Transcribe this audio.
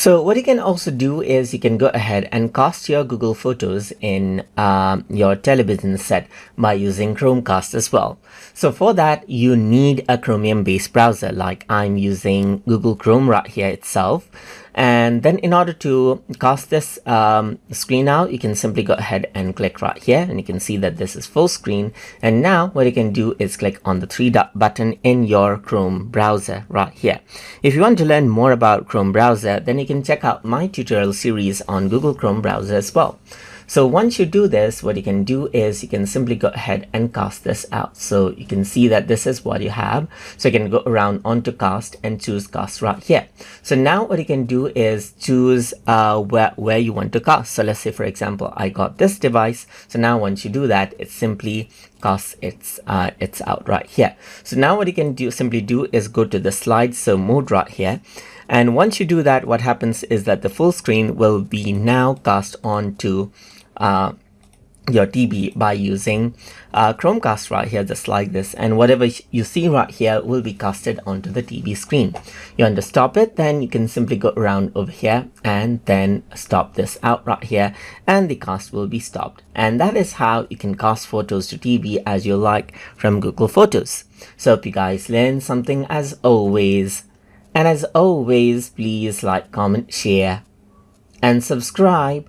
So what you can also do is you can go ahead and cast your Google Photos in your television set by using Chromecast as well. So for that, you need a Chromium-based browser, like I'm using Google Chrome right here itself. And then in order to cast this screen out, you can simply go ahead and click right here, and you can see that this is full screen. And now what you can do is click on the three dot button in your Chrome browser right here. If you want to learn more about Chrome browser, then you can check out my tutorial series on Google Chrome browser as well. So once you do this, what you can do is you can simply go ahead and cast this out. So you can see that this is what you have. So you can go around onto cast and choose cast right here. So now what you can do is choose where you want to cast. So let's say, for example, I got this device. So now once you do that, it simply casts it's out right here. So now what you can do simply do is go to the slideshow mode right here. And once you do that, what happens is that the full screen will be now cast onto your TV by using Chromecast right here, just like this, and whatever you see right here will be casted onto the TV screen. You want to stop it, then you can simply go around over here and then stop this out right here, and the cast will be stopped. And that is how you can cast photos to TV as you like from Google Photos. So hope you guys learned something as always. And as always, please like, comment, share, and subscribe.